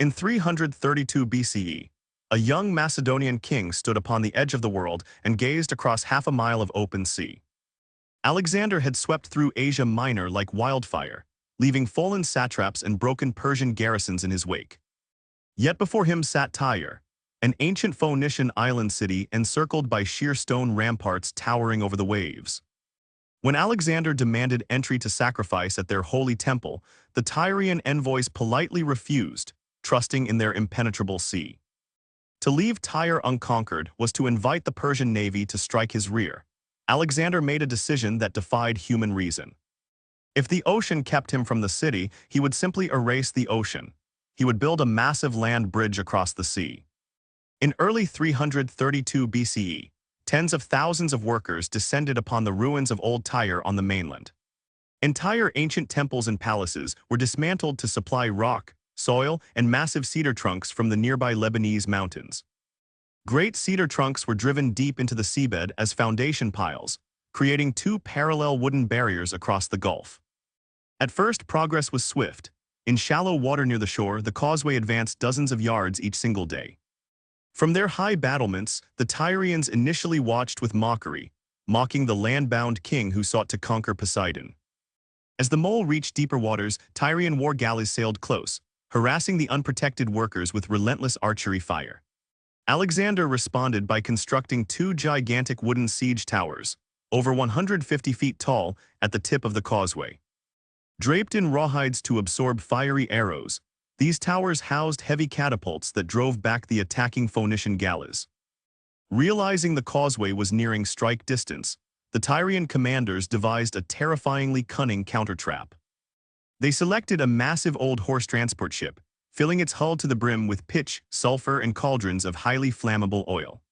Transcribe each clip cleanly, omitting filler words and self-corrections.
In 332 BCE, a young Macedonian king stood upon the edge of the world and gazed across half a mile of open sea. Alexander had swept through Asia Minor like wildfire, leaving fallen satraps and broken Persian garrisons in his wake. Yet before him sat Tyre, an ancient Phoenician island city encircled by sheer stone ramparts towering over the waves. When Alexander demanded entry to sacrifice at their holy temple, the Tyrian envoys politely refused, trusting in their impenetrable sea. To leave Tyre unconquered was to invite the Persian navy to strike his rear. Alexander made a decision that defied human reason. If the ocean kept him from the city, he would simply erase the ocean. He would build a massive land bridge across the sea. In early 332 BCE, tens of thousands of workers descended upon the ruins of old Tyre on the mainland. Entire ancient temples and palaces were dismantled to supply rock, soil, and massive cedar trunks from the nearby Lebanese mountains. Great cedar trunks were driven deep into the seabed as foundation piles, creating two parallel wooden barriers across the gulf. At first, progress was swift. In shallow water near the shore, the causeway advanced dozens of yards each single day. From their high battlements, the Tyrians initially watched with mockery, mocking the land-bound king who sought to conquer Poseidon. As the mole reached deeper waters, Tyrian war galleys sailed close, harassing the unprotected workers with relentless archery fire. Alexander responded by constructing two gigantic wooden siege towers, over 150 feet tall, at the tip of the causeway. Draped in rawhides to absorb fiery arrows, these towers housed heavy catapults that drove back the attacking Phoenician galleys. Realizing the causeway was nearing strike distance, the Tyrian commanders devised a terrifyingly cunning counter-trap. They selected a massive old horse transport ship, filling its hull to the brim with pitch, sulfur, and cauldrons of highly flammable oil.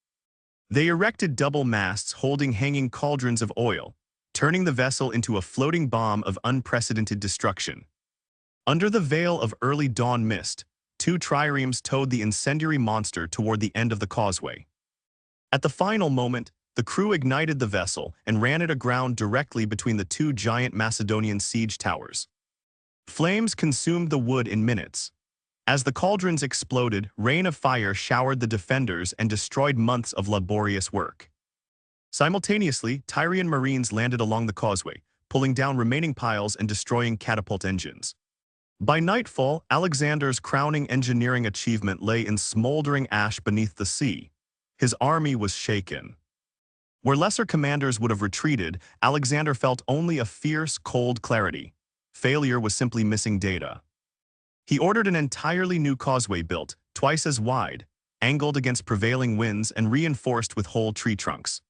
They erected double masts holding hanging cauldrons of oil, turning the vessel into a floating bomb of unprecedented destruction. Under the veil of early dawn mist, two triremes towed the incendiary monster toward the end of the causeway. At the final moment, the crew ignited the vessel and ran it aground directly between the two giant Macedonian siege towers. Flames consumed the wood in minutes. As the cauldrons exploded, rain of fire showered the defenders and destroyed months of laborious work. Simultaneously, Tyrian marines landed along the causeway, pulling down remaining piles and destroying catapult engines. By nightfall, Alexander's crowning engineering achievement lay in smoldering ash beneath the sea. His army was shaken. Where lesser commanders would have retreated, Alexander felt only a fierce, cold clarity. Failure was simply missing data. He ordered an entirely new causeway built, twice as wide, angled against prevailing winds and reinforced with whole tree trunks.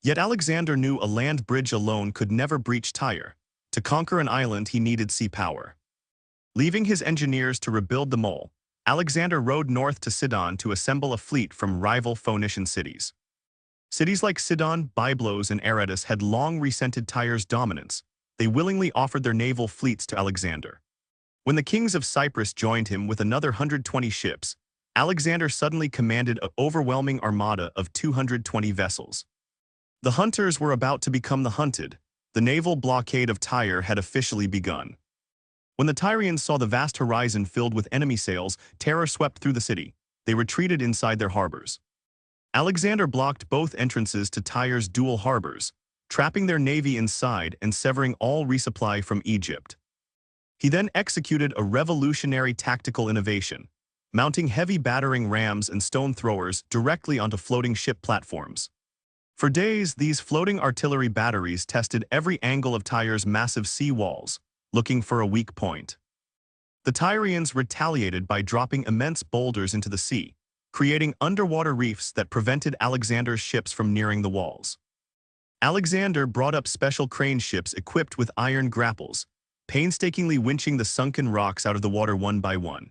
Yet Alexander knew a land bridge alone could never breach Tyre. To conquer an island, he needed sea power. Leaving his engineers to rebuild the mole, Alexander rode north to Sidon to assemble a fleet from rival Phoenician cities. Cities like Sidon, Byblos, and Aretus had long resented Tyre's dominance. They willingly offered their naval fleets to Alexander. When the kings of Cyprus joined him with another 120 ships, Alexander suddenly commanded an overwhelming armada of 220 vessels. The hunters were about to become the hunted. The naval blockade of Tyre had officially begun. When the Tyrians saw the vast horizon filled with enemy sails, terror swept through the city. They retreated inside their harbors. Alexander blocked both entrances to Tyre's dual harbors, trapping their navy inside and severing all resupply from Egypt. He then executed a revolutionary tactical innovation, mounting heavy battering rams and stone throwers directly onto floating ship platforms. For days, these floating artillery batteries tested every angle of Tyre's massive sea walls, looking for a weak point. The Tyrians retaliated by dropping immense boulders into the sea, creating underwater reefs that prevented Alexander's ships from nearing the walls. Alexander brought up special crane ships equipped with iron grapples, painstakingly winching the sunken rocks out of the water one by one.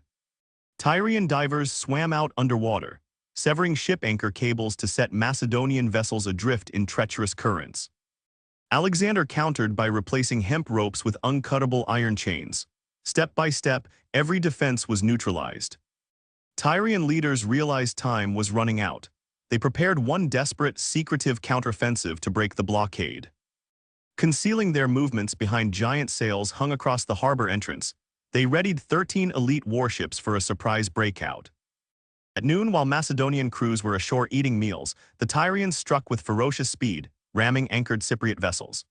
Tyrian divers swam out underwater, severing ship anchor cables to set Macedonian vessels adrift in treacherous currents. Alexander countered by replacing hemp ropes with uncuttable iron chains. Step by step, every defense was neutralized. Tyrian leaders realized time was running out. They prepared one desperate, secretive counteroffensive to break the blockade. Concealing their movements behind giant sails hung across the harbor entrance, They readied 13 elite warships for a surprise breakout. At noon, while Macedonian crews were ashore eating meals, the Tyrians struck with ferocious speed, ramming anchored Cypriot vessels.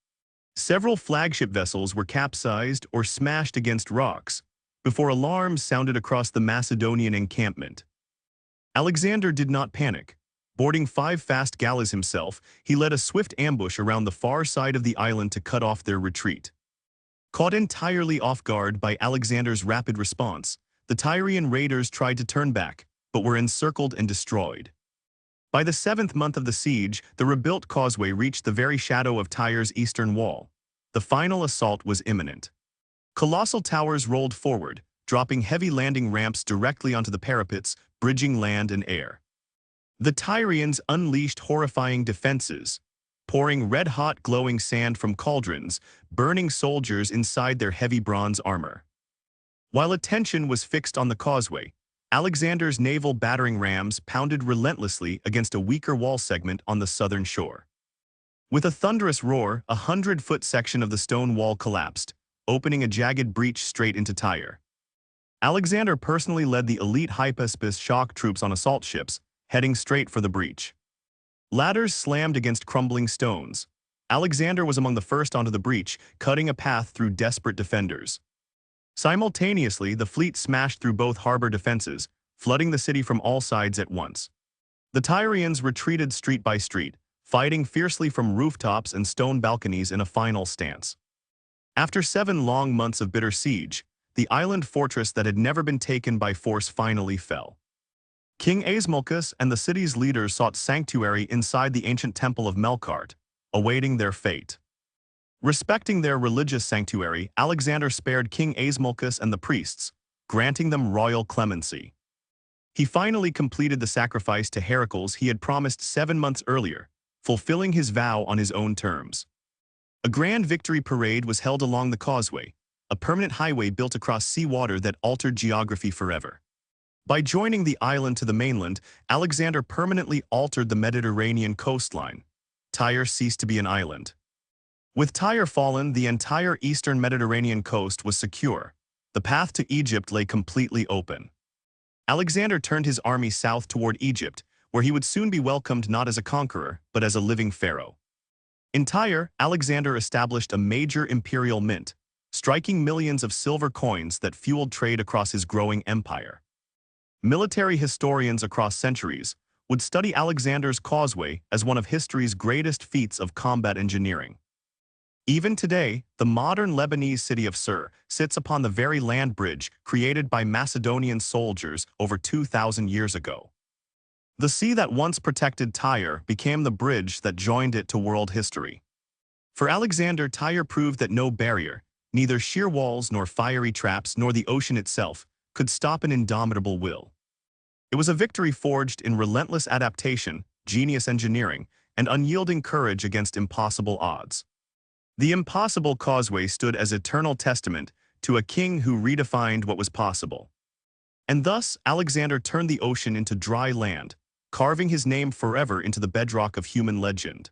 Several flagship vessels were capsized or smashed against rocks before alarms sounded across the Macedonian encampment. Alexander did not panic. Boarding 5 fast galleys himself, he led a swift ambush around the far side of the island to cut off their retreat. Caught entirely off guard by Alexander's rapid response, the Tyrian raiders tried to turn back, but were encircled and destroyed. By the 7th month of the siege, the rebuilt causeway reached the very shadow of Tyre's eastern wall. The final assault was imminent. Colossal towers rolled forward, dropping heavy landing ramps directly onto the parapets, bridging land and air. The Tyrians unleashed horrifying defenses, pouring red-hot glowing sand from cauldrons, burning soldiers inside their heavy bronze armor. While attention was fixed on the causeway, Alexander's naval battering rams pounded relentlessly against a weaker wall segment on the southern shore. With a thunderous roar, a 100-foot section of the stone wall collapsed, opening a jagged breach straight into Tyre. Alexander personally led the elite Hypaspes shock troops on assault ships, heading straight for the breach. Ladders slammed against crumbling stones. Alexander was among the first onto the breach, cutting a path through desperate defenders. Simultaneously, the fleet smashed through both harbor defenses, flooding the city from all sides at once. The Tyrians retreated street by street, fighting fiercely from rooftops and stone balconies in a final stance. After 7 long months of bitter siege, the island fortress that had never been taken by force finally fell. King Asmolcus and the city's leaders sought sanctuary inside the ancient temple of Melkart, awaiting their fate. Respecting their religious sanctuary, Alexander spared King Asmolcus and the priests, granting them royal clemency. He finally completed the sacrifice to Heracles he had promised 7 months earlier, fulfilling his vow on his own terms. A grand victory parade was held along the causeway, a permanent highway built across seawater that altered geography forever. By joining the island to the mainland, Alexander permanently altered the Mediterranean coastline. Tyre ceased to be an island. With Tyre fallen, the entire eastern Mediterranean coast was secure. The path to Egypt lay completely open. Alexander turned his army south toward Egypt, where he would soon be welcomed not as a conqueror, but as a living pharaoh. In Tyre, Alexander established a major imperial mint, striking millions of silver coins that fueled trade across his growing empire. Military historians across centuries would study Alexander's causeway as one of history's greatest feats of combat engineering. Even today, the modern Lebanese city of Sur sits upon the very land bridge created by Macedonian soldiers over 2,000 years ago. The sea that once protected Tyre became the bridge that joined it to world history. For Alexander, Tyre proved that no barrier, neither sheer walls nor fiery traps nor the ocean itself, could stop an indomitable will. It was a victory forged in relentless adaptation, genius engineering, and unyielding courage against impossible odds. The impossible causeway stood as eternal testament to a king who redefined what was possible. And thus, Alexander turned the ocean into dry land, carving his name forever into the bedrock of human legend.